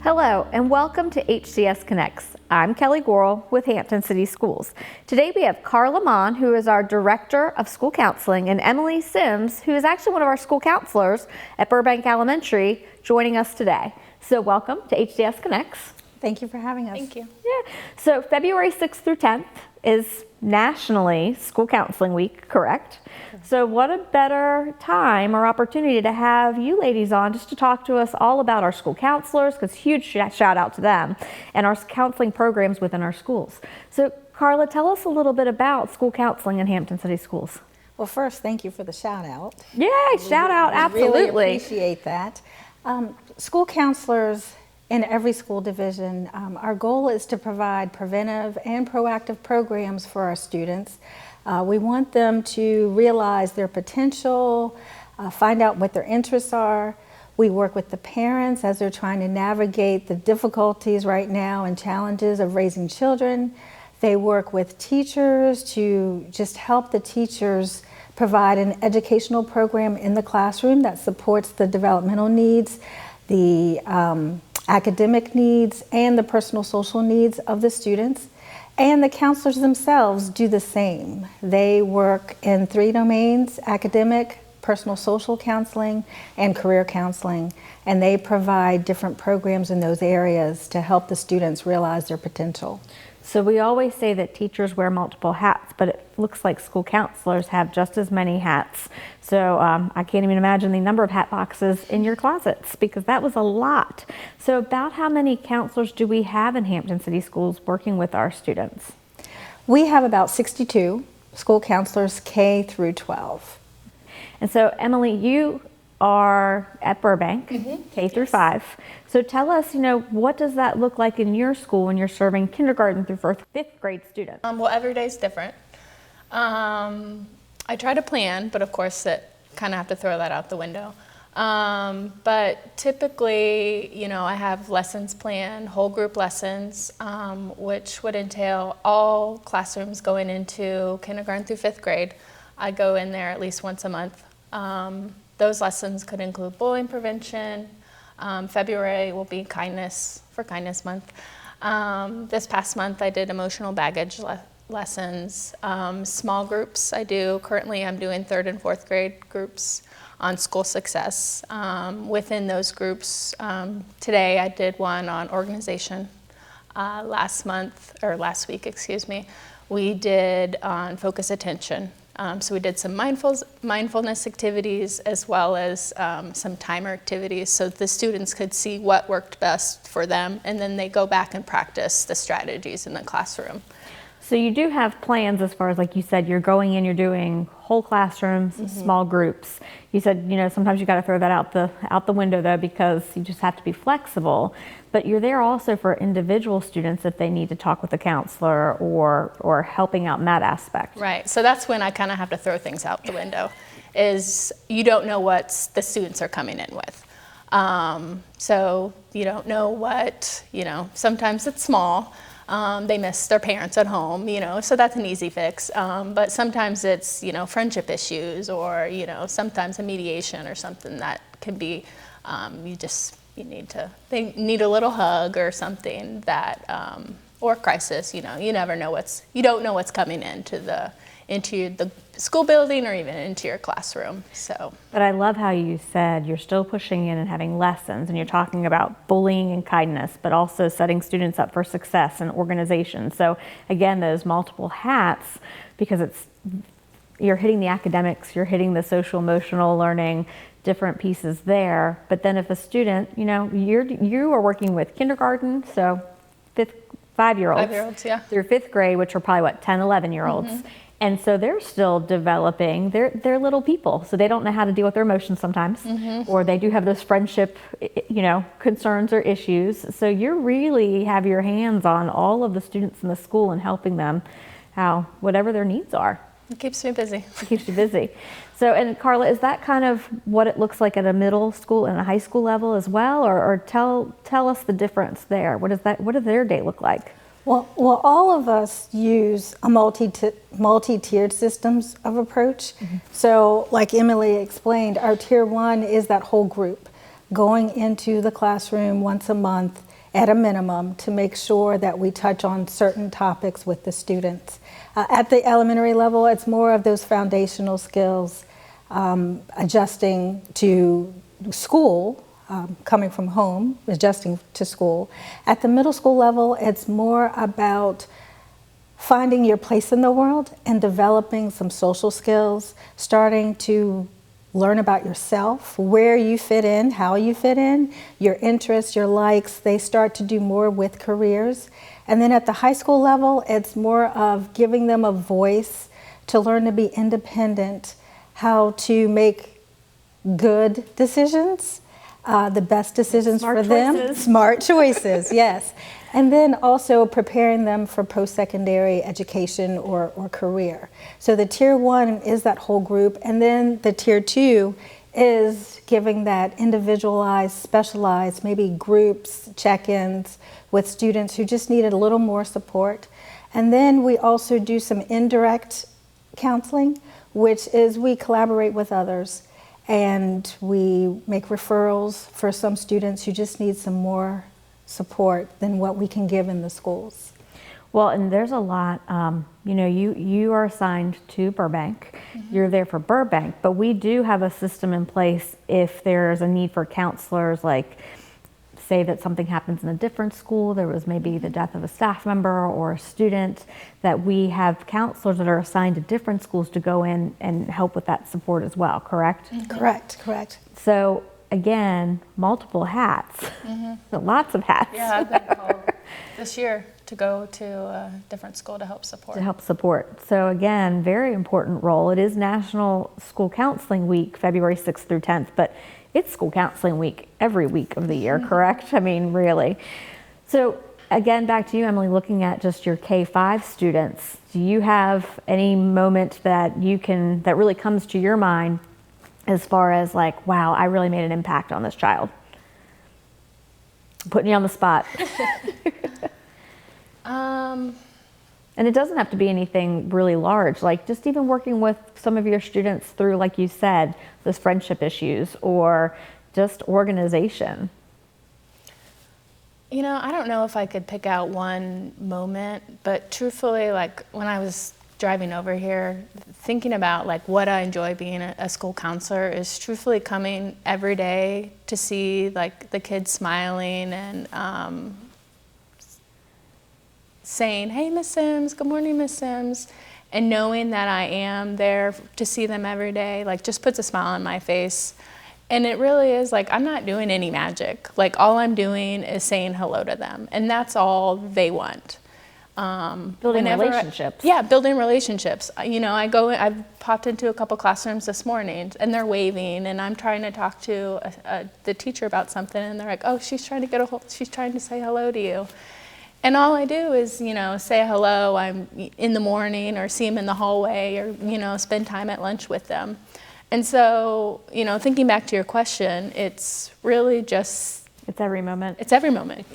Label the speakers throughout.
Speaker 1: Hello and welcome to HCS Connects. I'm Kelly Gorel with Hampton City Schools. Today we have Carla Mon, who is our Director of School Counseling, and Emily Sims, who is actually one of our school counselors at Burbank Elementary, joining us today. So welcome to HCS Connects.
Speaker 2: Thank you for having us.
Speaker 3: Thank you.
Speaker 1: Yeah. So February 6th through 10th is nationally School Counseling Week, correct? So what a better time or opportunity to have you ladies on just to talk to us all about our school counselors, because huge shout out to them, and our counseling programs within our schools. So Carla, tell us a little bit about school counseling in Hampton City Schools.
Speaker 2: Well, first, thank you for the shout out.
Speaker 1: Yay, shout out, absolutely.
Speaker 2: Really appreciate that. School counselors in every school division, our goal is to provide preventive and proactive programs for our students. We want them to realize their potential, find out what their interests are. We work with the parents as they're trying to navigate the difficulties right now and challenges of raising children. They work with teachers to just help the teachers provide an educational program in the classroom that supports the developmental needs, the academic needs, and the personal social needs of the students. And the counselors themselves do the same. They work in 3 domains: academic, personal social counseling, and career counseling. And they provide different programs in those areas to help the students realize their potential.
Speaker 1: So we always say that teachers wear multiple hats, but it looks like school counselors have just as many hats. So I can't even imagine the number of hat boxes in your closets, because that was a lot. So about how many counselors do we have in Hampton City Schools working with our students?
Speaker 2: We have about 62 school counselors, K through 12.
Speaker 1: And so Emily, you are at Burbank, K through 5. So tell us, what does that look like in your school when you're serving kindergarten through 5th grade students?
Speaker 3: Well, every day is different. I try to plan, but of course, it kind of have to throw that out the window. But typically, I have lessons planned, whole group lessons, which would entail all classrooms going into kindergarten through 5th grade. I go in there at least once a month. Those lessons could include bullying prevention. February will be Kindness Month. This past month I did emotional baggage lessons. Small groups I do. Currently I'm doing 3rd and 4th grade groups on school success. Within those groups, today I did one on organization. Last week, we did on focus attention. So we did some mindfulness activities as well as some timer activities, so the students could see what worked best for them, and then they go back and practice the strategies in the classroom.
Speaker 1: So you do have plans as far as, like you said, you're going in, you're doing whole classrooms, small groups. You said, sometimes you got to throw that out the window though, because you just have to be flexible. But you're there also for individual students if they need to talk with a counselor or helping out in that aspect.
Speaker 3: Right. So that's when I kind of have to throw things out the window. Is you don't know what the students are coming in with. So you don't know what, sometimes it's small. They miss their parents at home, so that's an easy fix. But sometimes it's, friendship issues, or, sometimes a mediation or something that can be, they need a little hug or something that, or crisis, you never know you don't know what's coming into the school building or even into your classroom. So,
Speaker 1: but I love how you said you're still pushing in and having lessons, and you're talking about bullying and kindness, but also setting students up for success and organization. So again, those multiple hats, because you're hitting the academics, you're hitting the social emotional learning, different pieces there. But then if a student, you are working with kindergarten, so 5-year-olds
Speaker 3: yeah,
Speaker 1: through 5th grade, which are probably 10, 11-year-olds. And so they're still developing. They're little people, so they don't know how to deal with their emotions sometimes, or they do have those friendship, concerns or issues. So you really have your hands on all of the students in the school and helping them, whatever their needs are.
Speaker 3: it keeps me busy.
Speaker 1: It keeps you busy. So, and Carla, is that kind of what it looks like at a middle school and a high school level as well, or tell us the difference there? What does their day look like?
Speaker 2: Well, all of us use a multi-tiered systems of approach. So like Emily explained, our tier 1 is that whole group going into the classroom once a month at a minimum to make sure that we touch on certain topics with the students. At the elementary level, it's more of those foundational skills, adjusting to school, coming from home, adjusting to school. At the middle school level, it's more about finding your place in the world and developing some social skills, starting to learn about yourself, where you fit in, how you fit in, your interests, your likes. They start to do more with careers. And then at the high school level, it's more of giving them a voice to learn to be independent, how to make good decisions, the best decisions for them. Smart choices, yes. And then also preparing them for post-secondary education or career. So the tier 1 is that whole group, and then the tier 2 is giving that individualized, specialized, maybe groups, check-ins with students who just needed a little more support. And then we also do some indirect counseling, which is we collaborate with others and we make referrals for some students who just need some more support than what we can give in the schools.
Speaker 1: Well, and there's a lot, you are assigned to Burbank. You're there for Burbank, but we do have a system in place if there's a need for counselors, like say that something happens in a different school, there was maybe the death of a staff member or a student, that we have counselors that are assigned to different schools to go in and help with that support as well, correct?
Speaker 2: Correct.
Speaker 1: So again, multiple hats, lots of hats.
Speaker 3: Yeah, I've been called this year to go to a different school to help support.
Speaker 1: So again, very important role. It is National School Counseling Week, February 6th through 10th, but it's school counseling week every week of the year, correct? I mean, really. So again, back to you, Emily, looking at just your K-5 students, do you have any moment that that really comes to your mind as far as like, wow, I really made an impact on this child? I'm putting you on the spot. And it doesn't have to be anything really large, like just even working with some of your students through, like you said, those friendship issues or just organization.
Speaker 3: I don't know if I could pick out one moment, but truthfully, like when I was driving over here, thinking about like what I enjoy being a school counselor is truthfully coming every day to see like the kids smiling and saying, "Hey, Miss Sims, good morning, Miss Sims," and knowing that I am there to see them every day, like just puts a smile on my face. And it really is like, I'm not doing any magic. Like all I'm doing is saying hello to them, and that's all they want.
Speaker 1: Building relationships.
Speaker 3: Building relationships. I've popped into a couple classrooms this morning and they're waving and I'm trying to talk to the teacher about something and they're like, "Oh, she's trying to say hello to you." And all I do is, say hello, I'm in the morning or see them in the hallway or, spend time at lunch with them. And so, thinking back to your question, it's really just...
Speaker 1: It's every moment.
Speaker 3: It's every moment,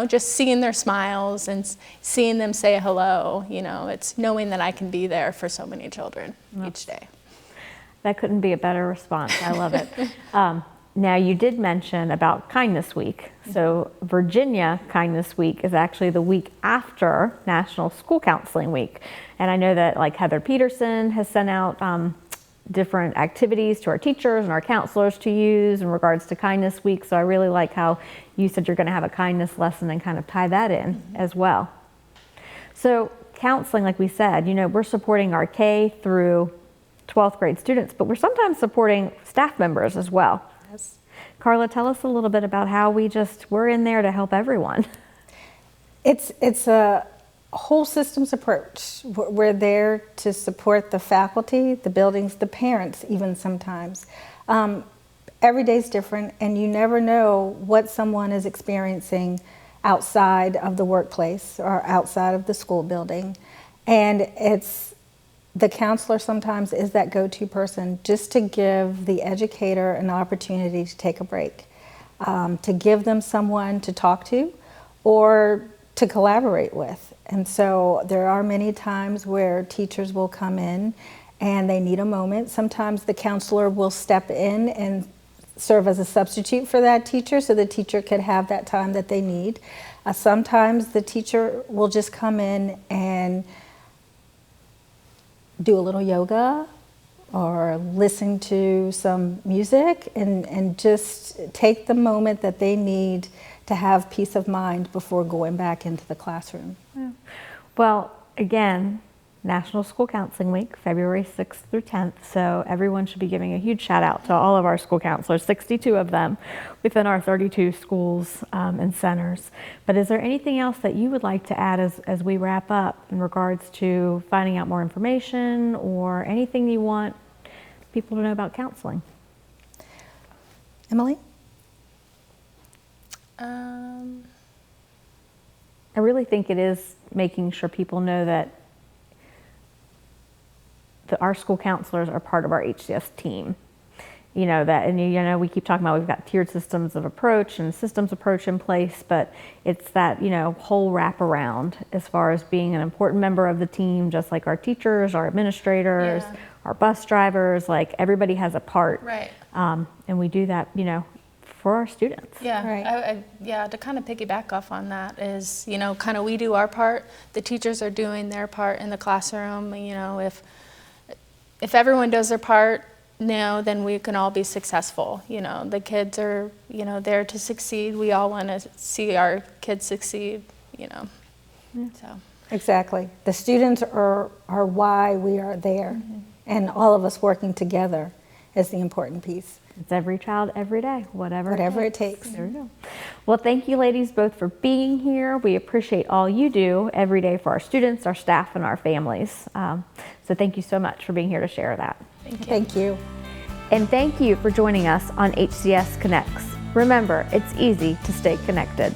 Speaker 3: just seeing their smiles and seeing them say hello, it's knowing that I can be there for so many children each day.
Speaker 1: That couldn't be a better response. I love it. Now, you did mention about Kindness Week. So Virginia Kindness Week is actually the week after National School Counseling Week. And I know that like Heather Peterson has sent out different activities to our teachers and our counselors to use in regards to Kindness Week. So I really like how you said you're going to have a kindness lesson and kind of tie that in as well. So counseling, like we said, we're supporting our K through 12th grade students, but we're sometimes supporting staff members as well.
Speaker 2: Yes.
Speaker 1: Carla, tell us a little bit about how we're in there to help everyone.
Speaker 2: It's a whole systems approach. We're there to support the faculty, the buildings, the parents even sometimes. Every day's different and you never know what someone is experiencing outside of the workplace or outside of the school building. And the counselor sometimes is that go-to person just to give the educator an opportunity to take a break, to give them someone to talk to or to collaborate with. And so there are many times where teachers will come in and they need a moment. Sometimes the counselor will step in and serve as a substitute for that teacher so the teacher could have that time that they need. Sometimes the teacher will just come in and do a little yoga or listen to some music and just take the moment that they need to have peace of mind before going back into the classroom.
Speaker 1: Yeah. Well, again, National School Counseling Week, February 6th through 10th. So everyone should be giving a huge shout out to all of our school counselors, 62 of them within our 32 schools and centers. But is there anything else that you would like to add as we wrap up in regards to finding out more information or anything you want people to know about counseling?
Speaker 2: Emily?
Speaker 1: I really think it is making sure people know that our school counselors are part of our HCS team. You know that, and you know, we keep talking about we've got tiered systems of approach and systems approach in place, but it's that, you know, whole wraparound as far as being an important member of the team, just like our teachers, our administrators,
Speaker 3: Yeah.
Speaker 1: our bus drivers, like everybody has a part.
Speaker 3: Right.
Speaker 1: And we do that, you know, for our students.
Speaker 3: Yeah,
Speaker 2: Right.
Speaker 3: yeah, to kind of piggyback off on that is, you know, kind of we do our part, the teachers are doing their part in the classroom. You know, if everyone does their part, then we can all be successful. You know, the kids are, you know, there to succeed. We all want to see our kids succeed, you know, so.
Speaker 2: Exactly. The students are why we are there, and all of us working together is the important piece.
Speaker 1: It's every child, every day, whatever
Speaker 2: It takes.
Speaker 1: There we go. Well, thank you ladies both for being here. We appreciate all you do every day for our students, our staff, and our families. So thank you so much for being here to share that.
Speaker 3: Thank you.
Speaker 2: Thank you.
Speaker 1: And thank you for joining us on HCS Connects. Remember, it's easy to stay connected.